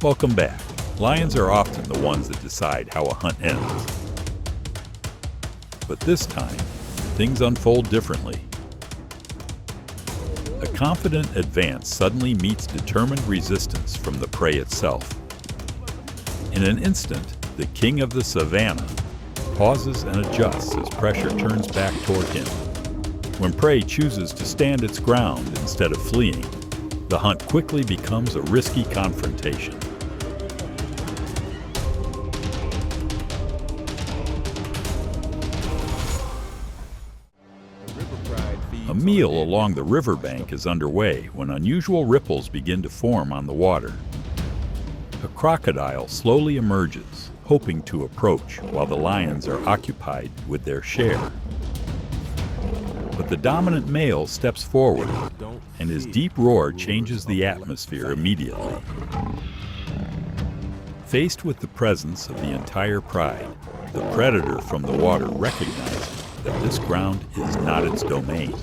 Welcome back. Lions are often the ones that decide how a hunt ends. But this time, things unfold differently. A confident advance suddenly meets determined resistance from the prey itself. In an instant, the king of the savanna pauses and adjusts as pressure turns back toward him. When prey chooses to stand its ground instead of fleeing, the hunt quickly becomes a risky confrontation. A meal along the riverbank is underway when unusual ripples begin to form on the water. A crocodile slowly emerges, hoping to approach while the lions are occupied with their share. But the dominant male steps forward, and his deep roar changes the atmosphere immediately. Faced with the presence of the entire pride, the predator from the water recognizes that this ground is not its domain.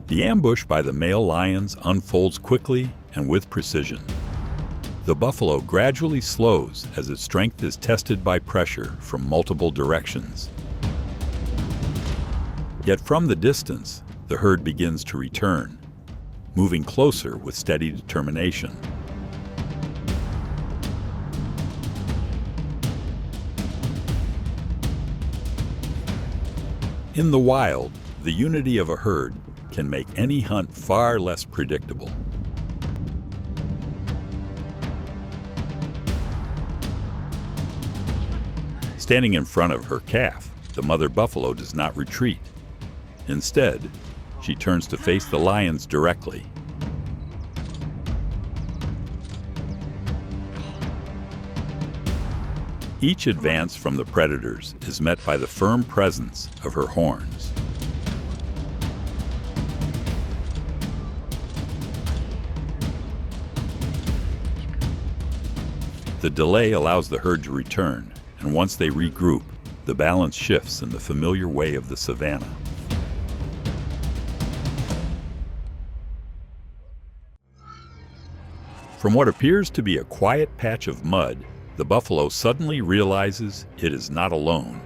The ambush by the male lions unfolds quickly and with precision. The buffalo gradually slows as its strength is tested by pressure from multiple directions. Yet from the distance, the herd begins to return, moving closer with steady determination. In the wild, the unity of a herd can make any hunt far less predictable. Standing in front of her calf, the mother buffalo does not retreat. Instead, she turns to face the lions directly. Each advance from the predators is met by the firm presence of her horns. The delay allows the herd to return, and once they regroup, the balance shifts in the familiar way of the savanna. From what appears to be a quiet patch of mud, the buffalo suddenly realizes it is not alone.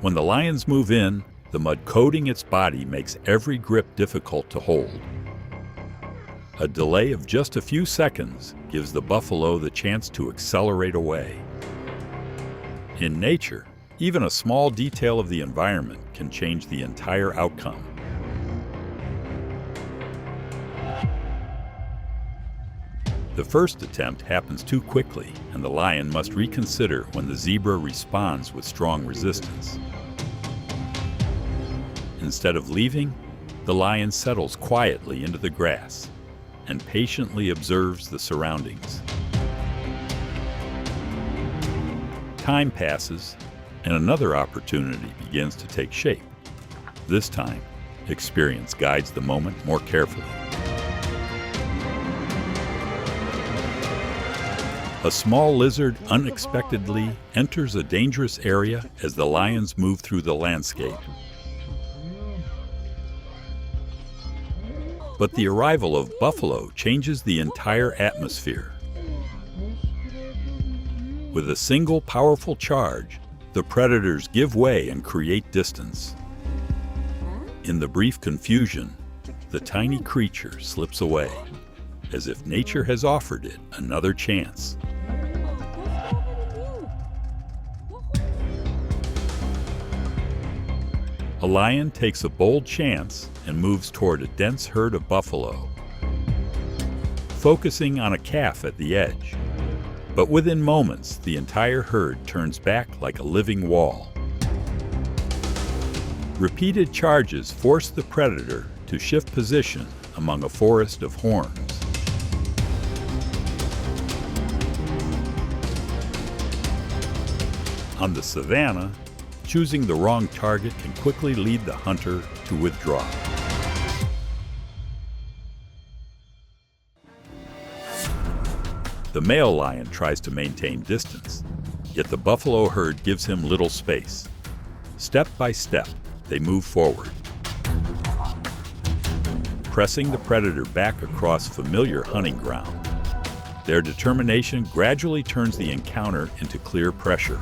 When the lions move in, the mud coating its body makes every grip difficult to hold. A delay of just a few seconds gives the buffalo the chance to accelerate away. In nature, even a small detail of the environment can change the entire outcome. The first attempt happens too quickly, and the lion must reconsider when the zebra responds with strong resistance. Instead of leaving, the lion settles quietly into the grass and patiently observes the surroundings. Time passes, and another opportunity begins to take shape. This time, experience guides the moment more carefully. A small lizard unexpectedly enters a dangerous area as the lions move through the landscape. But the arrival of buffalo changes the entire atmosphere. With a single powerful charge, the predators give way and create distance. In the brief confusion, the tiny creature slips away, as if nature has offered it another chance. A lion takes a bold chance and moves toward a dense herd of buffalo, focusing on a calf at the edge. But within moments, the entire herd turns back like a living wall. Repeated charges force the predator to shift position among a forest of horns. On the savanna, choosing the wrong target can quickly lead the hunter to withdraw. The male lion tries to maintain distance, yet the buffalo herd gives him little space. Step by step, they move forward, pressing the predator back across familiar hunting ground. Their determination gradually turns the encounter into clear pressure.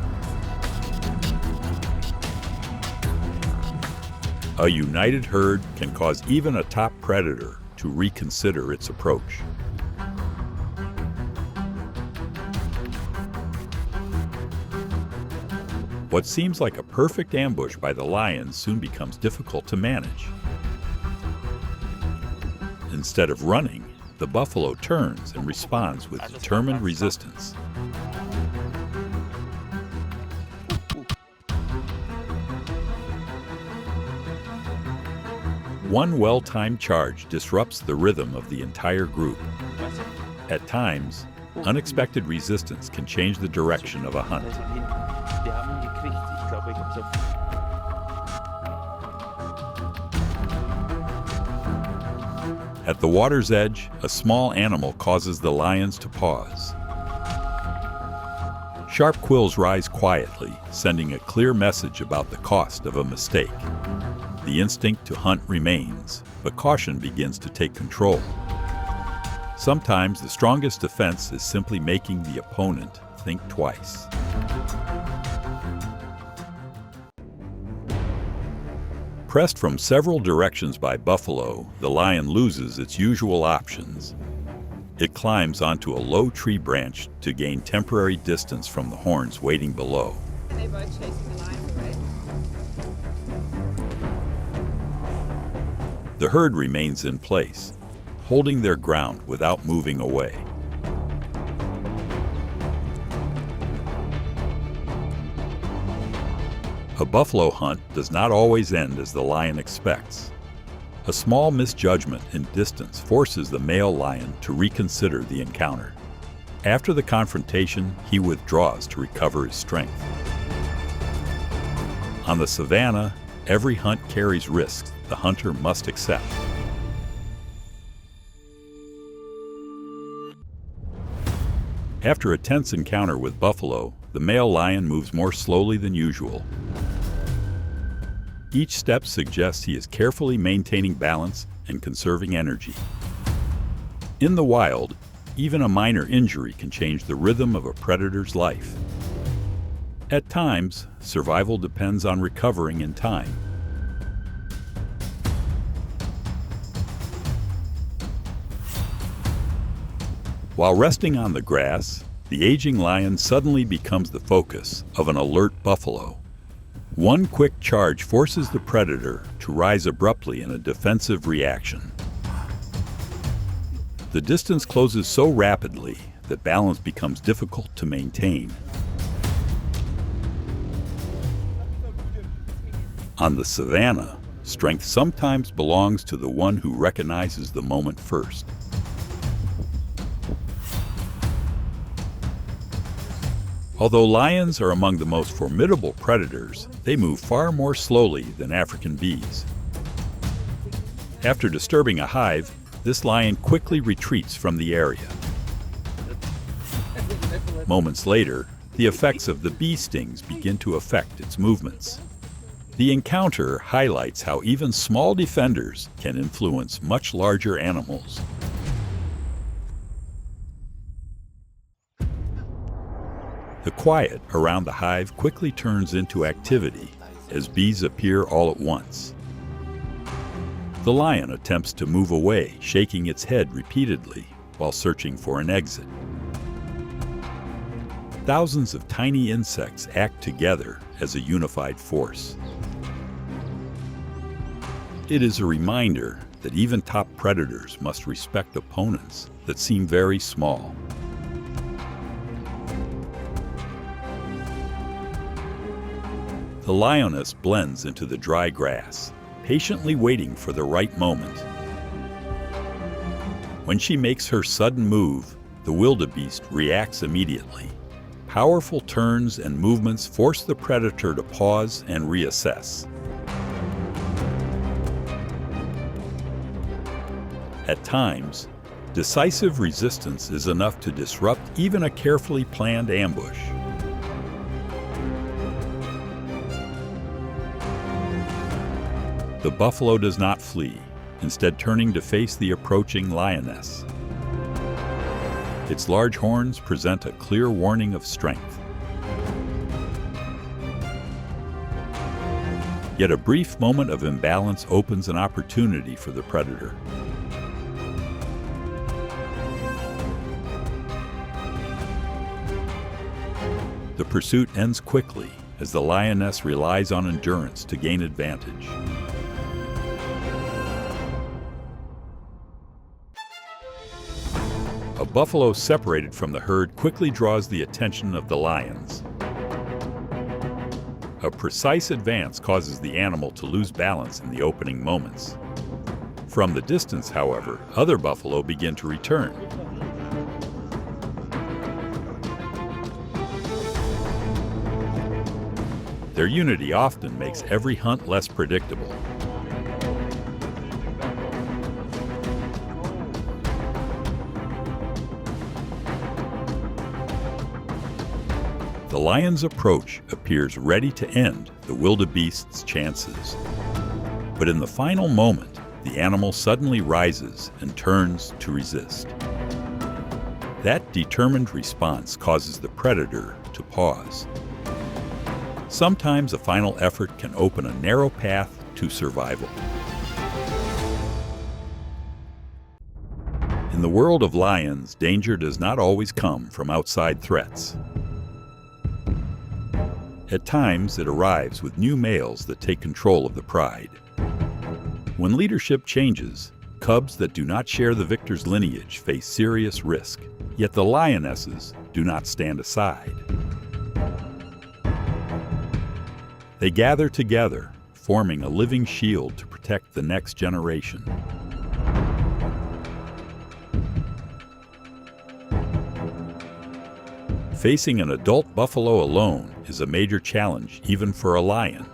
A united herd can cause even a top predator to reconsider its approach. What seems like a perfect ambush by the lion soon becomes difficult to manage. Instead of running, the buffalo turns and responds with determined resistance. One well-timed charge disrupts the rhythm of the entire group. At times, unexpected resistance can change the direction of a hunt. At the water's edge, a small animal causes the lions to pause. Sharp quills rise quietly, sending a clear message about the cost of a mistake. The instinct to hunt remains, but caution begins to take control. Sometimes the strongest defense is simply making the opponent think twice. Pressed from several directions by buffalo, the lion loses its usual options. It climbs onto a low tree branch to gain temporary distance from the horns waiting below. They both chasing the lion away. The herd remains in place, holding their ground without moving away. A buffalo hunt does not always end as the lion expects. A small misjudgment in distance forces the male lion to reconsider the encounter. After the confrontation, he withdraws to recover his strength. On the savanna, every hunt carries risks the hunter must accept. After a tense encounter with buffalo, the male lion moves more slowly than usual. Each step suggests he is carefully maintaining balance and conserving energy. In the wild, even a minor injury can change the rhythm of a predator's life. At times, survival depends on recovering in time. While resting on the grass, the aging lion suddenly becomes the focus of an alert buffalo. One quick charge forces the predator to rise abruptly in a defensive reaction. The distance closes so rapidly that balance becomes difficult to maintain. On the savanna, strength sometimes belongs to the one who recognizes the moment first. Although lions are among the most formidable predators, they move far more slowly than African bees. After disturbing a hive, this lion quickly retreats from the area. Moments later, the effects of the bee stings begin to affect its movements. The encounter highlights how even small defenders can influence much larger animals. The quiet around the hive quickly turns into activity as bees appear all at once. The lion attempts to move away, shaking its head repeatedly while searching for an exit. Thousands of tiny insects act together as a unified force. It is a reminder that even top predators must respect opponents that seem very small. The lioness blends into the dry grass, patiently waiting for the right moment. When she makes her sudden move, the wildebeest reacts immediately. Powerful turns and movements force the predator to pause and reassess. At times, decisive resistance is enough to disrupt even a carefully planned ambush. The buffalo does not flee, instead turning to face the approaching lioness. Its large horns present a clear warning of strength. Yet a brief moment of imbalance opens an opportunity for the predator. The pursuit ends quickly as the lioness relies on endurance to gain advantage. A buffalo separated from the herd quickly draws the attention of the lions. A precise advance causes the animal to lose balance in the opening moments. From the distance, however, other buffalo begin to return. Their unity often makes every hunt less predictable. The lion's approach appears ready to end the wildebeest's chances. But in the final moment, the animal suddenly rises and turns to resist. That determined response causes the predator to pause. Sometimes a final effort can open a narrow path to survival. In the world of lions, danger does not always come from outside threats. At times, it arrives with new males that take control of the pride. When leadership changes, cubs that do not share the victor's lineage face serious risk, yet the lionesses do not stand aside. They gather together, forming a living shield to protect the next generation. Facing an adult buffalo alone is a major challenge even for a lion.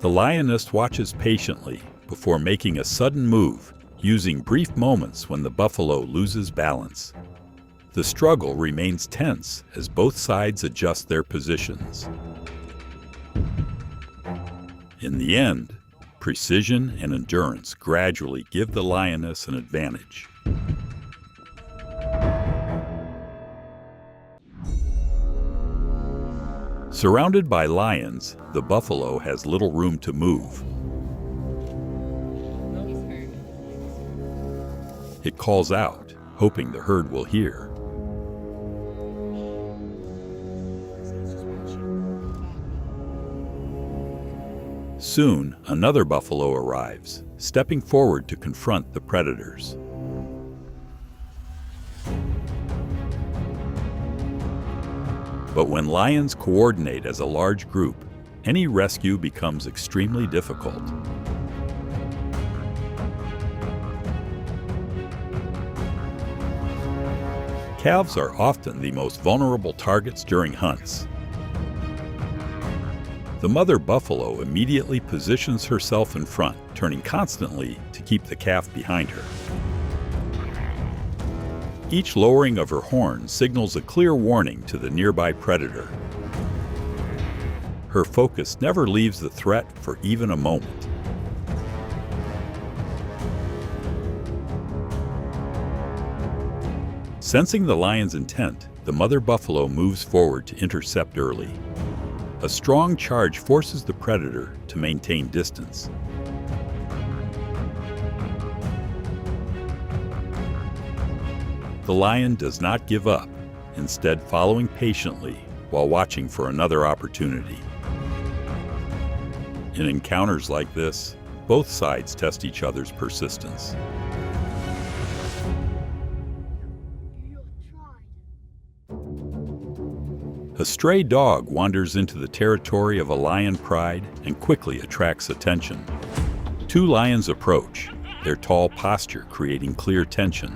The lioness watches patiently before making a sudden move, using brief moments when the buffalo loses balance. The struggle remains tense as both sides adjust their positions. In the end, precision and endurance gradually give the lioness an advantage. Surrounded by lions, the buffalo has little room to move. It calls out, hoping the herd will hear. Soon, another buffalo arrives, stepping forward to confront the predators. But when lions coordinate as a large group, any rescue becomes extremely difficult. Calves are often the most vulnerable targets during hunts. The mother buffalo immediately positions herself in front, turning constantly to keep the calf behind her. Each lowering of her horn signals a clear warning to the nearby predator. Her focus never leaves the threat for even a moment. Sensing the lion's intent, the mother buffalo moves forward to intercept early. A strong charge forces the predator to maintain distance. The lion does not give up, instead following patiently while watching for another opportunity. In encounters like this, both sides test each other's persistence. A stray dog wanders into the territory of a lion pride and quickly attracts attention. Two lions approach, their tall posture creating clear tension.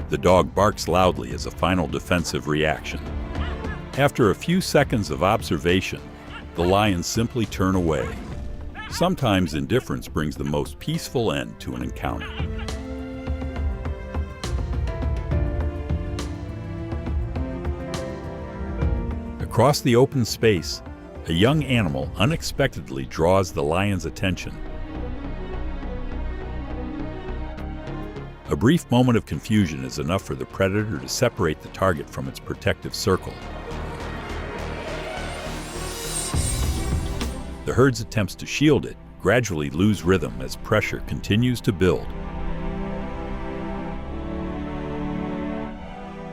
The dog barks loudly as a final defensive reaction. After a few seconds of observation, the lions simply turn away. Sometimes indifference brings the most peaceful end to an encounter. Across the open space, A young animal unexpectedly draws the lion's attention. A brief moment of confusion is enough for the predator to separate the target from its protective circle. The herd's attempts to shield it gradually lose rhythm as pressure continues to build.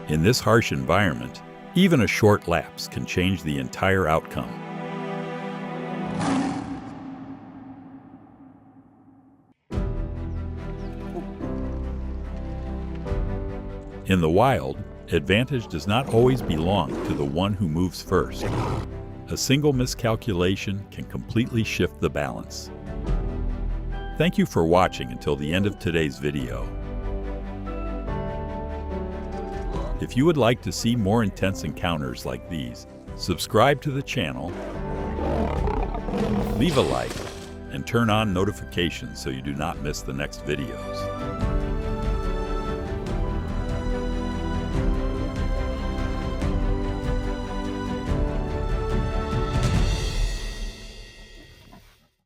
In this harsh environment, even a short lapse can change the entire outcome. In the wild, advantage does not always belong to the one who moves first. A single miscalculation can completely shift the balance. Thank you for watching until the end of today's video. If you would like to see more intense encounters like these, subscribe to the channel, leave a like, and turn on notifications so you do not miss the next videos.